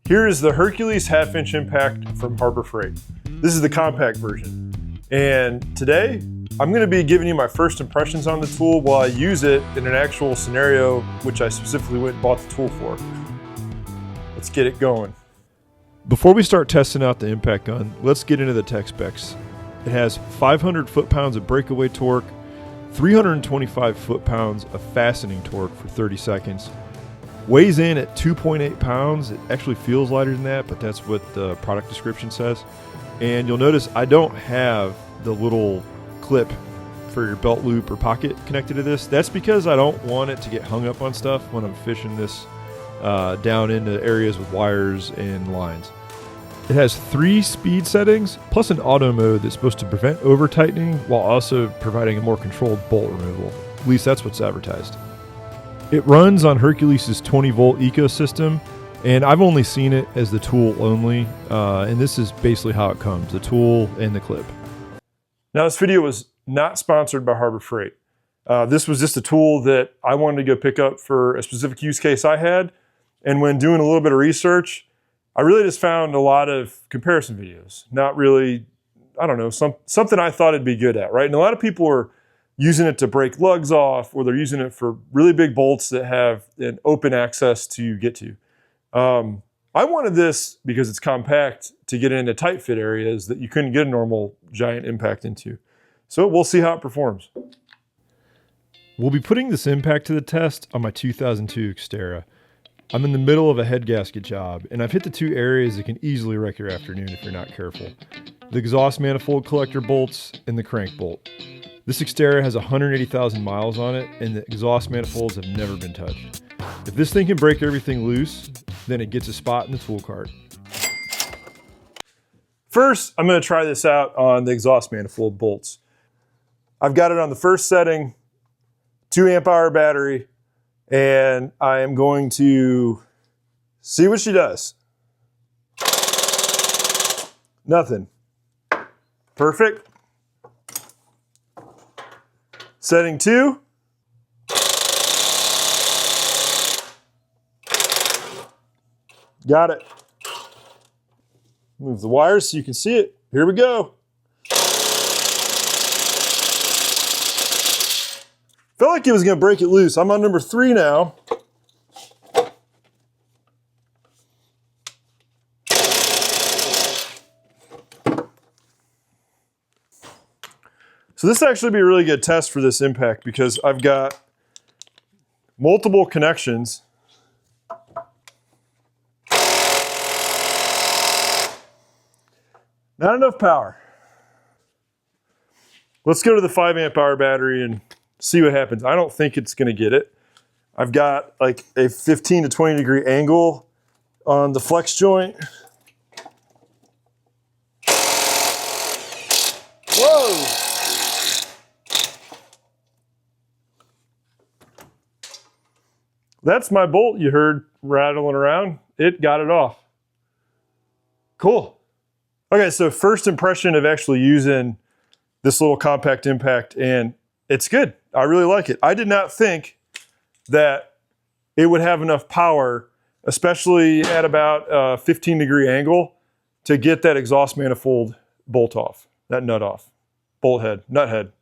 Here is the Hercules half-inch impact from Harbor Freight. This is the compact version. And today, I'm gonna be giving you my first impressions on the tool while I use it in an actual scenario, which I specifically went and bought the tool for. Let's get it going. Before we start testing out the impact gun, let's get into the tech specs. It has 500 foot-pounds of breakaway torque, 325 foot-pounds of fastening torque for 30 seconds, weighs in at 2.8 pounds. It actually feels lighter than that, but that's what the product description says. And you'll notice I don't have the little clip for your belt loop or pocket connected to this. That's because I don't want it to get hung up on stuff when I'm fishing this down into areas with wires and lines. It has 3 speed settings plus an auto mode that's supposed to prevent over tightening while also providing a more controlled bolt removal. At least that's what's advertised. It runs on Hercules' 20-volt ecosystem, and I've only seen it as the tool only, and this is basically how it comes, the tool and the clip. Now, this video was not sponsored by Harbor Freight. This was just a tool that I wanted to go pick up for a specific use case I had, and when doing a little bit of research, I really just found a lot of comparison videos. Not really, I don't know, something I thought it'd be good at, right? And a lot of people are using it to break lugs off, or they're using it for really big bolts that have an open access to get to. I wanted this because it's compact to get into tight fit areas that you couldn't get a normal giant impact into. So we'll see how it performs. We'll be putting this impact to the test on my 2002 Xterra. I'm in the middle of a head gasket job, and I've hit the 2 areas that can easily wreck your afternoon if you're not careful. The exhaust manifold collector bolts and the crank bolt. This Xterra has 180,000 miles on it, and the exhaust manifolds have never been touched. If this thing can break everything loose, then it gets a spot in the tool cart. First, I'm going to try this out on the exhaust manifold bolts. I've got it on the first setting, 2 amp hour battery, and I am going to see what she does. Nothing. Perfect. Setting 2. Got it. Move the wires so you can see it. Here we go. Felt like it was going to break it loose. I'm on number 3 now. So this will actually be a really good test for this impact because I've got multiple connections. Not enough power. Let's go to the 5 amp hour battery and see what happens. I don't think it's going to get it. I've got like a 15 to 20 degree angle on the flex joint. Whoa! That's my bolt you heard rattling around. It got it off. Cool. Okay, so first impression of actually using this little compact impact, and it's good. I really like it. I did not think that it would have enough power, especially at about a 15 degree angle, to get that exhaust manifold bolt off, that nut off, bolt head, nut head,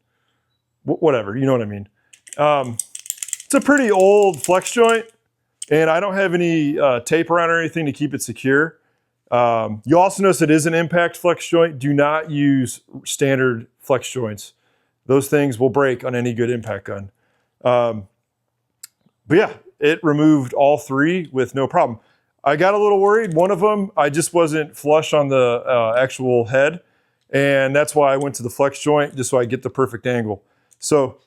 whatever, you know what I mean. It's a pretty old flex joint, and I don't have any tape around or anything to keep it secure. You also notice it is an impact flex joint. Do not use standard flex joints. Those things will break on any good impact gun. But yeah, it removed all 3 with no problem. I got a little worried. One of them, I just wasn't flush on the actual head, and that's why I went to the flex joint, just so I get the perfect angle. So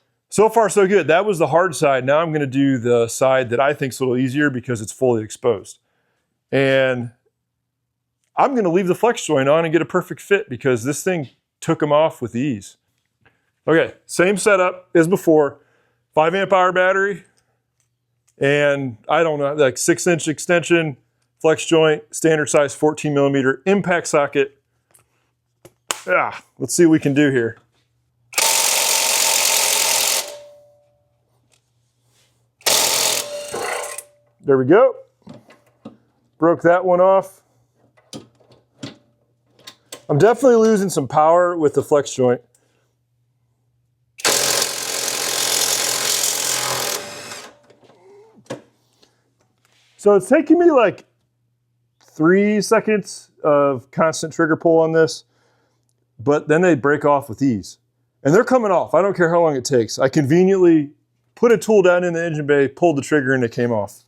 far so good. That was the hard side. Now I'm going to do the side that I think is a little easier because it's fully exposed. And I'm going to leave the flex joint on and get a perfect fit because this thing took them off with ease. Okay, same setup as before. 5 amp hour battery, and I don't know, like 6-inch extension, flex joint, standard size 14 millimeter impact socket. Let's see what we can do here. There we go. Broke that one off. I'm definitely losing some power with the flex joint. So it's taking me like 3 seconds of constant trigger pull on this, but then they break off with ease. And they're coming off. I don't care how long it takes. I conveniently put a tool down in the engine bay, pulled the trigger, and it came off.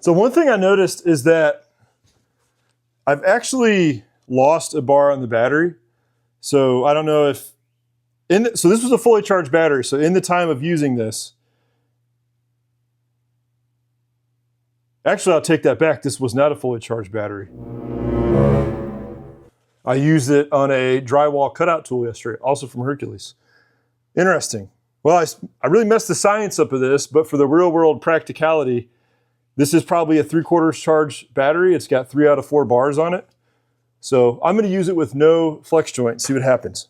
So one thing I noticed is that I've actually lost a bar on the battery. So I don't know if, so this was a fully charged battery. So in the time of using this, actually I'll take that back. This was not a fully charged battery. I used it on a drywall cutout tool yesterday, also from Hercules. Interesting. Well, I really messed the science up of this, but for the real world practicality, this is probably a 3/4 charged battery. It's got 3 out of 4 bars on it. So I'm going to use it with no flex joint, see what happens.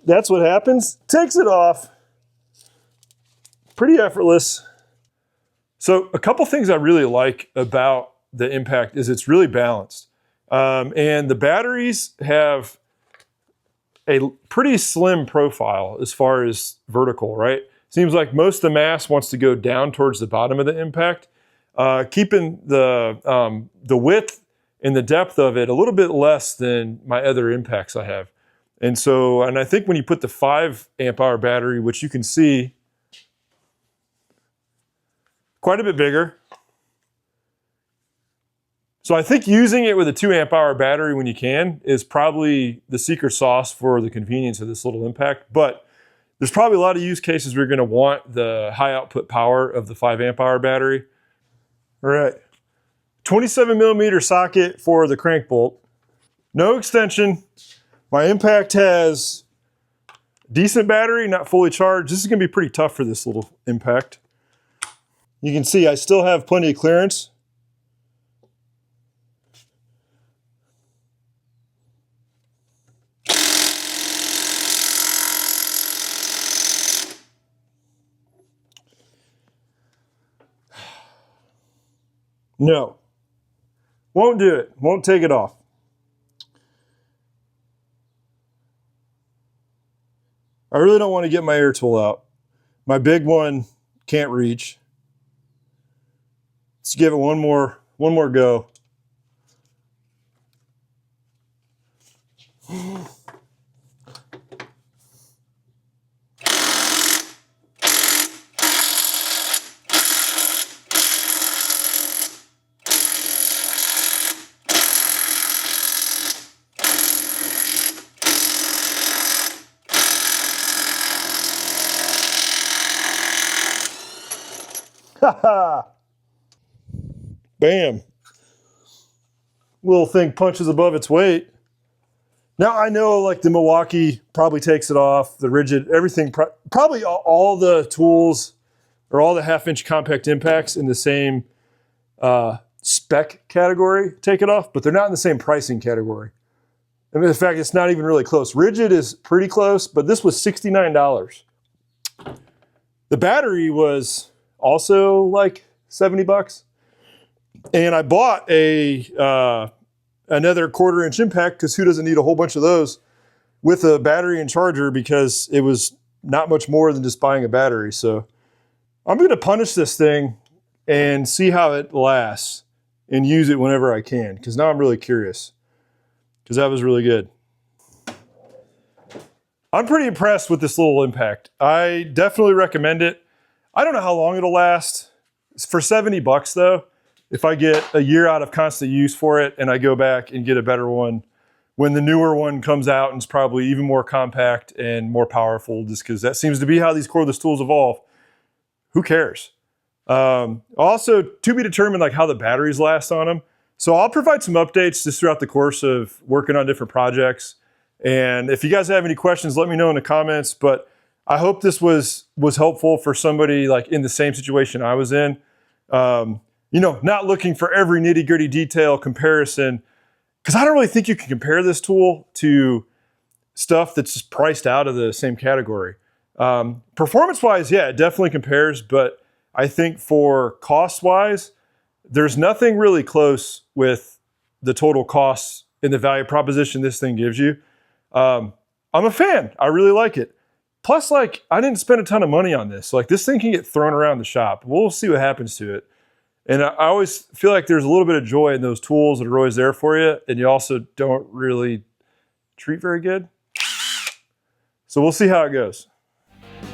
That's what happens. Takes it off. Pretty effortless. So a couple things I really like about the Impact is it's really balanced. And the batteries have a pretty slim profile as far as vertical, right? Seems like most of the mass wants to go down towards the bottom of the Impact, keeping the width and the depth of it a little bit less than my other Impacts I have. And so, and I think when you put the 5 amp hour battery, which you can see quite a bit bigger. So I think using it with a 2 amp hour battery when you can is probably the secret sauce for the convenience of this little Impact. But there's probably a lot of use cases where you're going to want the high output power of the 5 amp hour battery. All right, 27 millimeter socket for the crank bolt. No extension. My Impact has decent battery, not fully charged. This is going to be pretty tough for this little Impact. You can see I still have plenty of clearance. No, won't do it, won't take it off. I really don't want to get my air tool out. My big one can't reach. Let's give it one more go. Ha! Bam. Little thing punches above its weight. Now I know like the Milwaukee probably takes it off, the Rigid, everything, probably all the tools or all the 1/2-inch compact Impacts in the same spec category take it off, but they're not in the same pricing category. I mean, in fact, it's not even really close. Rigid is pretty close, but this was $69. The battery was also like 70 bucks. And I bought another 1/4-inch Impact because who doesn't need a whole bunch of those with a battery and charger, because it was not much more than just buying a battery. So I'm going to punish this thing and see how it lasts and use it whenever I can, because now I'm really curious, because that was really good. I'm pretty impressed with this little Impact. I definitely recommend it. I don't know how long it'll last. For 70 bucks though, if I get a year out of constant use for it and I go back and get a better one when the newer one comes out and it's probably even more compact and more powerful, just because that seems to be how these cordless tools evolve, who cares? Also, to be determined like how the batteries last on them. So I'll provide some updates just throughout the course of working on different projects. And if you guys have any questions, let me know in the comments. But I hope this was helpful for somebody like in the same situation I was in. You know, not looking for every nitty-gritty detail comparison, because I don't really think you can compare this tool to stuff that's just priced out of the same category. Performance-wise, yeah, it definitely compares, but I think for cost-wise, there's nothing really close with the total costs and the value proposition this thing gives you. I'm a fan. I really like it. Plus, like, I didn't spend a ton of money on this. Like, this thing can get thrown around the shop. We'll see what happens to it. And I always feel like there's a little bit of joy in those tools that are always there for you, and you also don't really treat very good. So we'll see how it goes.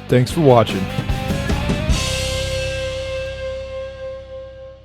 Thanks for watching.